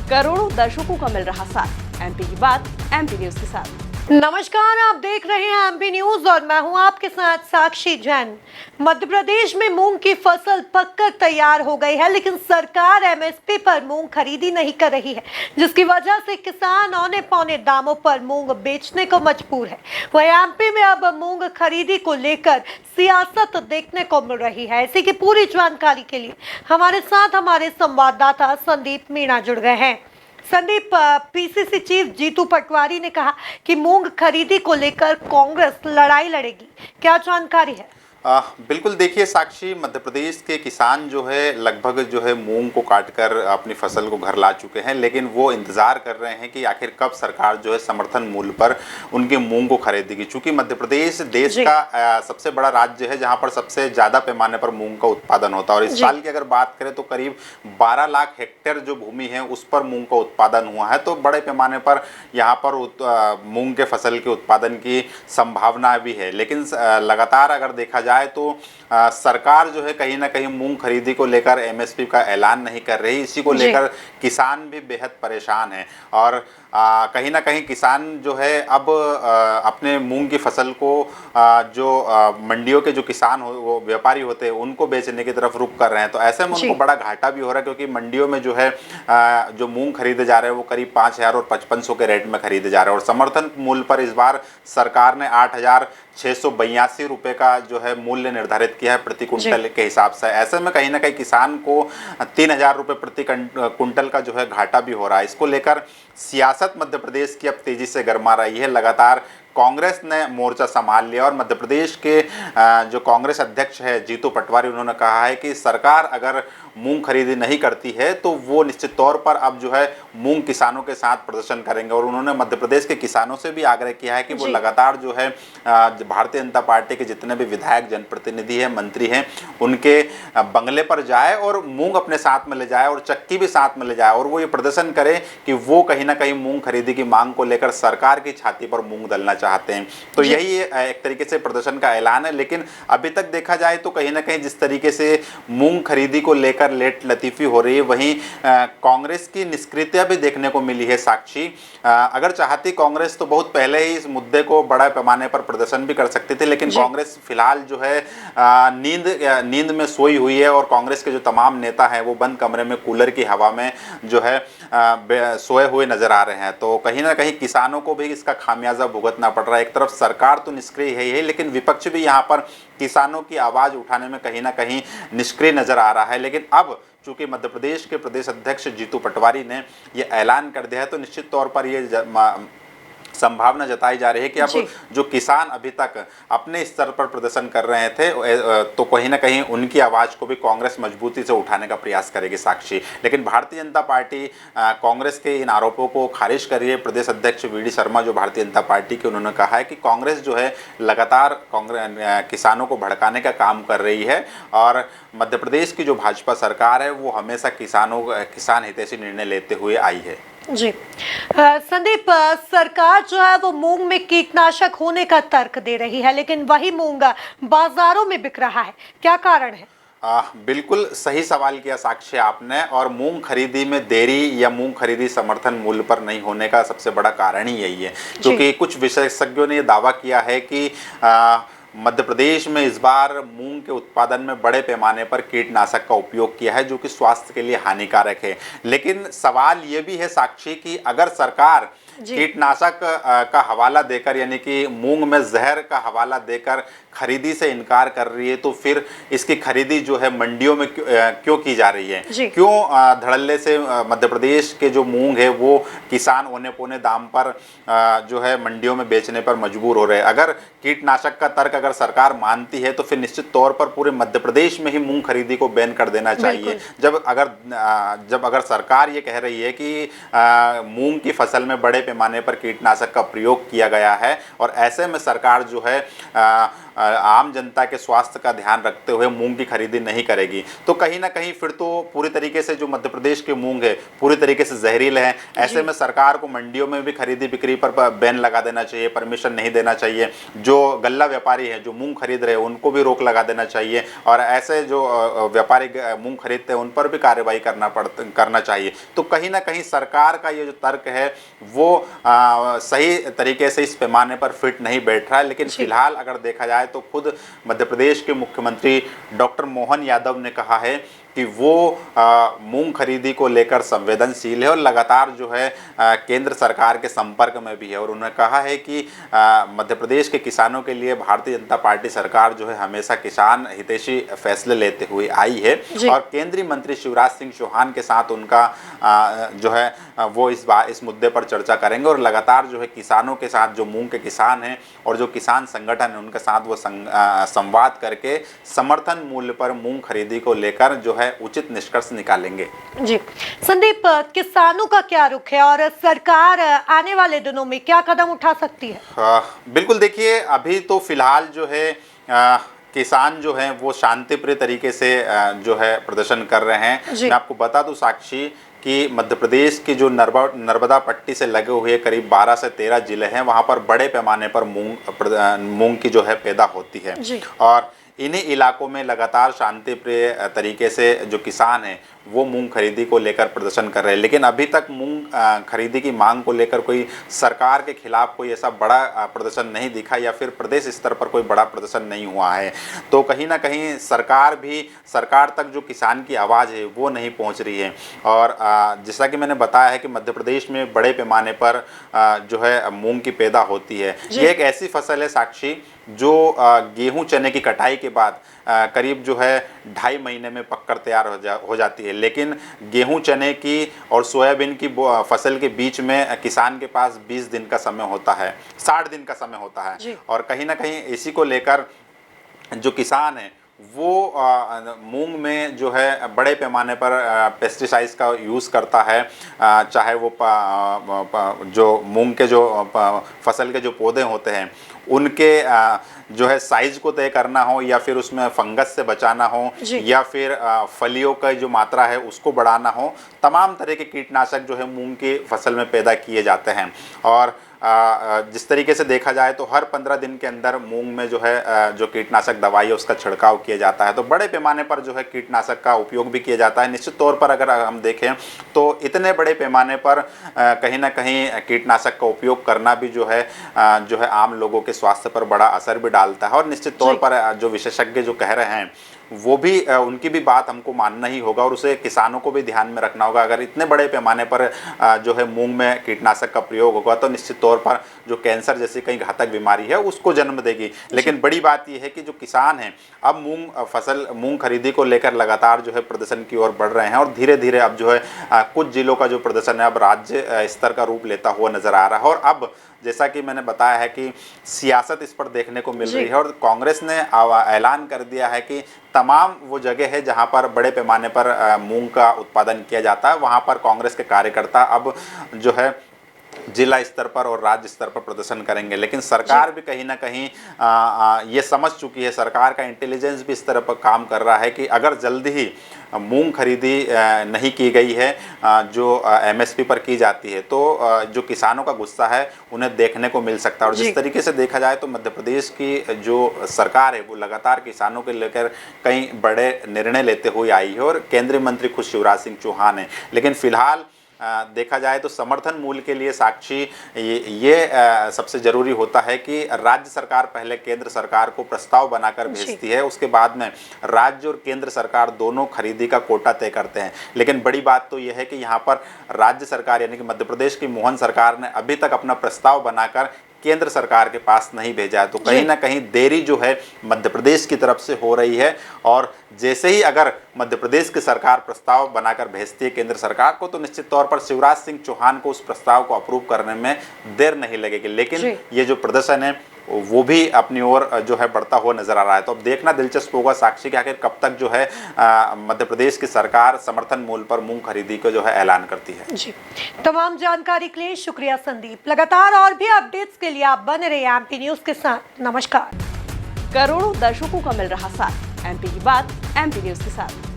करोड़ों दर्शकों का मिल रहा साथ। एमपी की बात एमपी न्यूज के साथ। नमस्कार, आप देख रहे हैं एमपी न्यूज और मैं हूं आपके साथ साक्षी जैन। मध्य प्रदेश में मूंग की फसल पककर तैयार हो गई है, लेकिन सरकार एमएसपी पर मूंग खरीदी नहीं कर रही है, जिसकी वजह से किसान औने पौने दामों पर मूंग बेचने को मजबूर है। वहीं एमपी में अब मूंग खरीदी को लेकर सियासत देखने को मिल रही है। इसी की पूरी जानकारी के लिए हमारे साथ हमारे संवाददाता संदीप मीणा जुड़ गए हैं। संदीप, पीसीसी चीफ जीतू पटवारी ने कहा कि मूंग खरीदी को लेकर कांग्रेस लड़ाई लड़ेगी, क्या जानकारी है? बिल्कुल, देखिए साक्षी, मध्य प्रदेश के किसान जो है लगभग जो है मूंग को काटकर अपनी फसल को घर ला चुके हैं, लेकिन वो इंतज़ार कर रहे हैं कि आखिर कब सरकार जो है समर्थन मूल्य पर उनके मूंग को खरीदेगी। चूंकि मध्य प्रदेश देश का सबसे बड़ा राज्य है जहां पर सबसे ज़्यादा पैमाने पर मूंग का उत्पादन होता है, और इस साल की अगर बात करें तो करीब 12 लाख हेक्टेयर जो भूमि है उस पर मूंग का उत्पादन हुआ है। तो बड़े पैमाने पर यहाँ पर मूंग के फसल के उत्पादन की संभावना भी है। लेकिन लगातार अगर देखा जाए तो सरकार जो है कहीं ना कहीं मूंग खरीदी को लेकर एमएसपी का ऐलान नहीं कर रही। इसी को लेकर किसान भी बेहद परेशान है, और कहीं ना कहीं किसान जो है अब अपने मूंग की फसल को जो मंडियों के जो किसान वो व्यापारी होते हैं उनको बेचने की तरफ रुख कर रहे हैं। तो ऐसे में उनको बड़ा घाटा भी हो रहा है, क्योंकि मंडियों में जो है जो मूंग खरीदे जा रहे हैं वो करीब 5,000 और 5,500 के रेट में खरीदे जा रहे हैं, और समर्थन मूल्य पर इस बार सरकार ने 8,682 रुपये का जो है मूल्य निर्धारित किया है प्रति कुंटल के हिसाब से। ऐसे में कहीं ना कहीं किसान को 3,000 रुपये प्रति कुंटल का जो है घाटा भी हो रहा है। इसको लेकर सियासत मध्य प्रदेश की अब तेजी से गर्मा रही है। लगातार कांग्रेस ने मोर्चा संभाल लिया, और मध्य प्रदेश के जो कांग्रेस अध्यक्ष है जीतू पटवारी, उन्होंने कहा है कि सरकार अगर मूंग खरीदी नहीं करती है तो वो निश्चित तौर पर अब जो है मूंग किसानों के साथ प्रदर्शन करेंगे। और उन्होंने मध्य प्रदेश के किसानों से भी आग्रह किया है कि वो लगातार जो है भारतीय जनता पार्टी के जितने भी विधायक, जनप्रतिनिधि हैं, मंत्री हैं, उनके बंगले पर जाए और मूंग अपने साथ में ले जाए और चक्की भी साथ में ले जाए, और वो ये प्रदर्शन करे कि वो कहीं ना कहीं मूंग खरीदी की मांग को लेकर सरकार की छाती पर मूंग दलना चाहते हैं। तो यही एक तरीके से प्रदर्शन का ऐलान है। लेकिन अभी तक देखा जाए तो कहीं ना कहीं जिस तरीके से मूंग खरीदी को लेकर लेट लतीफी हो रही है, वहीं कांग्रेस की निष्क्रियता भी देखने को मिली है। साक्षी, अगर चाहती कांग्रेस तो बहुत पहले ही इस मुद्दे को बड़ा पैमाने पर प्रदर्शन भी कर सकती थी, लेकिन कांग्रेस फिलहाल जो है नींद में सोई हुई है, और कांग्रेस के जो तमाम नेता हैं वो बंद कमरे में कूलर की हवा में जो है सोए हुए नजर आ रहे हैं। तो कहीं ना कहीं किसानों को भी इसका खामियाजा भुगतना पड़ रहा है। एक तरफ सरकार तो निष्क्रिय है ही, लेकिन विपक्ष भी यहाँ पर किसानों की आवाज़ उठाने में कहीं ना कहीं निष्क्रिय नजर आ रहा है। लेकिन अब चूंकि मध्य प्रदेश के प्रदेश अध्यक्ष जीतू पटवारी ने ये ऐलान कर दिया है, तो निश्चित तौर पर ये संभावना जताई जा रही है कि अब जो किसान अभी तक अपने स्तर पर प्रदर्शन कर रहे थे, तो कहीं ना कहीं उनकी आवाज़ को भी कांग्रेस मजबूती से उठाने का प्रयास करेगी। साक्षी, लेकिन भारतीय जनता पार्टी कांग्रेस के इन आरोपों को खारिज कर रही है। प्रदेश अध्यक्ष वी डी शर्मा जो भारतीय जनता पार्टी के, उन्होंने कहा है कि कांग्रेस जो है लगातार किसानों को भड़काने का काम कर रही है, और मध्य प्रदेश की जो भाजपा सरकार है वो हमेशा किसान हितैषी निर्णय लेते हुए आई है। जी संदीप, सरकार जो है वो मूंग में कीटनाशक होने का तर्क दे रही है, लेकिन वही मूंग बाजारों में बिक रहा है, क्या कारण है? बिल्कुल सही सवाल किया साक्षी आपने, और मूंग खरीदी में देरी या मूंग खरीदी समर्थन मूल्य पर नहीं होने का सबसे बड़ा कारण ही यही है। क्योंकि कुछ विशेषज्ञों ने यह दावा किया है कि मध्य प्रदेश में इस बार मूंग के उत्पादन में बड़े पैमाने पर कीटनाशक का उपयोग किया है, जो कि स्वास्थ्य के लिए हानिकारक है। लेकिन सवाल ये भी है साक्षी कि अगर सरकार कीटनाशक का हवाला देकर, यानी कि मूंग में जहर का हवाला देकर खरीदी से इनकार कर रही है, तो फिर इसकी खरीदी जो है मंडियों में क्यों की जा रही है? क्यों धड़ल्ले से मध्य प्रदेश के जो मूंग है वो किसान औने पौने दाम पर जो है मंडियों में बेचने पर मजबूर हो रहे हैं? अगर कीटनाशक का तर्क अगर सरकार मानती है तो फिर निश्चित तौर पर पूरे मध्य प्रदेश में ही मूंग खरीदी को बैन कर देना चाहिए। जब अगर सरकार ये कह रही है कि मूंग की फसल में बड़े पैमाने पर कीटनाशक का प्रयोग किया गया है, और ऐसे में सरकार जो है आम जनता के स्वास्थ्य का ध्यान रखते हुए मूंग की खरीदी नहीं करेगी, तो कहीं ना कहीं फिर तो पूरी तरीके से जो मध्य प्रदेश के मूंग है पूरी तरीके से जहरीले हैं। ऐसे में सरकार को मंडियों में भी खरीदी बिक्री पर बैन लगा देना चाहिए, परमिशन नहीं देना चाहिए। जो गल्ला व्यापारी है जो मूंग खरीद रहे हैं उनको भी रोक लगा देना चाहिए, और ऐसे जो व्यापारी मूंग खरीदते हैं उन पर भी कार्रवाई करना चाहिए। तो कहीं ना कहीं सरकार का ये जो तर्क है वो सही तरीके से इस पैमाने पर फिट नहीं बैठ रहा है। लेकिन फिलहाल अगर देखा जाए तो खुद मध्य प्रदेश के मुख्यमंत्री डॉक्टर मोहन यादव ने कहा है कि वो मूंग खरीदी को लेकर संवेदनशील है और लगातार जो है केंद्र सरकार के संपर्क में भी है। और उन्होंने कहा है कि मध्य प्रदेश के किसानों के लिए भारतीय जनता पार्टी सरकार जो है हमेशा किसान हितैषी फैसले लेते हुए आई है, और केंद्रीय मंत्री शिवराज सिंह चौहान के साथ उनका जो है वो इस मुद्दे पर चर्चा करेंगे, और लगातार जो है किसानों के साथ जो मूंग के किसान हैं और जो किसान संगठन है उनके साथ वो संवाद करके समर्थन मूल्य पर मूंग खरीदी को लेकर जो है उचित निष्कर्ष निकालेंगे। जी संदीप, किसानों का क्या रुख है और सरकार आने वाले दिनों में क्या कदम उठा सकती है? बिल्कुल, देखिए अभी तो फिलहाल जो है किसान जो हैं वो शांतिप्रिय तरीके से जो है प्रदर्शन कर रहे हैं। मैं आपको बता दूं साक्षी कि मध्य प्रदेश की जो नर्मदा पट्टी से लगे हुए करीब 12 से 13 जिले हैं वहाँ पर बड़े पैमाने पर मूंग की जो है पैदा होती है, और इन्हीं इलाकों में लगातार शांतिप्रिय तरीके से जो किसान हैं वो मूंग खरीदी को लेकर प्रदर्शन कर रहे हैं। लेकिन अभी तक मूंग खरीदी की मांग को लेकर कोई सरकार के खिलाफ कोई ऐसा बड़ा प्रदर्शन नहीं दिखा, या फिर प्रदेश स्तर पर कोई बड़ा प्रदर्शन नहीं हुआ है। तो कहीं ना कहीं सरकार तक जो किसान की आवाज़ है वो नहीं पहुंच रही है। और जैसा कि मैंने बताया है कि मध्य प्रदेश में बड़े पैमाने पर जो है मूंग की पैदा होती है। ये एक ऐसी फसल है साक्षी जो गेहूं चने की कटाई के बाद करीब जो है 2.5 महीने में पककर तैयार हो जाती है। लेकिन गेहूं चने की और सोयाबीन की फसल के बीच में किसान के पास 20 दिन का समय होता है, 60 दिन का समय होता है। और कहीं ना कहीं इसी को लेकर जो किसान है वो मूंग में जो है बड़े पैमाने पर पेस्टिसाइड्स का यूज़ करता है, चाहे वो जो मूंग के जो फसल के जो पौधे होते हैं उनके जो है साइज को तय करना हो, या फिर उसमें फंगस से बचाना हो, या फिर फलियों का जो मात्रा है उसको बढ़ाना हो, तमाम तरह के कीटनाशक जो है मूंग की फसल में पैदा किए जाते हैं। और जिस तरीके से देखा जाए तो हर 15 दिन के अंदर मूंग में जो है जो कीटनाशक दवाई है उसका छिड़काव किया जाता है। तो बड़े पैमाने पर जो है कीटनाशक का उपयोग भी किया जाता है। निश्चित तौर पर अगर हम देखें तो इतने बड़े पैमाने पर कहीं ना कहीं कीटनाशक का उपयोग करना भी जो है आम लोगों के स्वास्थ्य पर बड़ा असर भी डालता है। और निश्चित तौर पर जो विशेषज्ञ जो कह रहे हैं वो भी उनकी भी बात हमको मानना ही होगा, और उसे किसानों को भी ध्यान में रखना होगा। अगर इतने बड़े पैमाने पर जो है मूंग में कीटनाशक का प्रयोग होगा तो निश्चित तौर पर जो कैंसर जैसी कई घातक बीमारी है उसको जन्म देगी। लेकिन बड़ी बात यह है कि जो किसान हैं अब मूंग खरीदी को लेकर लगातार जो है प्रदर्शन की ओर बढ़ रहे हैं, और धीरे धीरे अब जो है कुछ जिलों का जो प्रदर्शन है अब राज्य स्तर का रूप लेता हुआ नजर आ रहा है। और अब जैसा कि मैंने बताया है कि सियासत इस पर देखने को मिल रही है, और कांग्रेस ने ऐलान कर दिया है कि तमाम वो जगह है जहां पर बड़े पैमाने पर मूंग का उत्पादन किया जाता है वहां पर कांग्रेस के कार्यकर्ता अब जो है जिला स्तर पर और राज्य स्तर पर प्रदर्शन करेंगे। लेकिन सरकार भी कहीं ना कहीं ये समझ चुकी है, सरकार का इंटेलिजेंस भी इस तरह पर काम कर रहा है कि अगर जल्दी ही मूंग खरीदी नहीं की गई है जो एमएसपी पर की जाती है तो जो किसानों का गुस्सा है उन्हें देखने को मिल सकता है। और जिस तरीके से देखा जाए तो मध्य प्रदेश की जो सरकार है वो लगातार किसानों के लेकर कई बड़े निर्णय लेते हुए आई है, और केंद्रीय मंत्री खुद शिवराज सिंह चौहान है। लेकिन फिलहाल देखा जाए तो समर्थन मूल्य के लिए साक्षी ये सबसे ज़रूरी होता है कि राज्य सरकार पहले केंद्र सरकार को प्रस्ताव बनाकर भेजती है, उसके बाद में राज्य और केंद्र सरकार दोनों खरीदी का कोटा तय करते हैं। लेकिन बड़ी बात तो यह है कि यहाँ पर राज्य सरकार यानी कि मध्य प्रदेश की मोहन सरकार ने अभी तक अपना प्रस्ताव बनाकर केंद्र सरकार के पास नहीं भेजा है। तो कहीं ना कहीं देरी जो है मध्य प्रदेश की तरफ से हो रही है, और जैसे ही अगर मध्य प्रदेश की सरकार प्रस्ताव बनाकर भेजती है केंद्र सरकार को तो निश्चित तौर पर शिवराज सिंह चौहान को उस प्रस्ताव को अप्रूव करने में देर नहीं लगेगी। लेकिन ये जो प्रदर्शन है वो भी अपनी ओर जो है बढ़ता हुआ नजर आ रहा है। तो अब देखना दिलचस्प होगा साक्षी कि आखिर कब तक जो है मध्य प्रदेश की सरकार समर्थन मूल्य पर मूंग खरीदी को जो है ऐलान करती है। जी, तमाम जानकारी के लिए शुक्रिया संदीप। लगातार और भी अपडेट्स के लिए आप बने रहिए एमपी न्यूज के साथ। नमस्कार। करोड़ों दर्शकों का मिल रहा साथ। एमपी की बात एमपी न्यूज के साथ।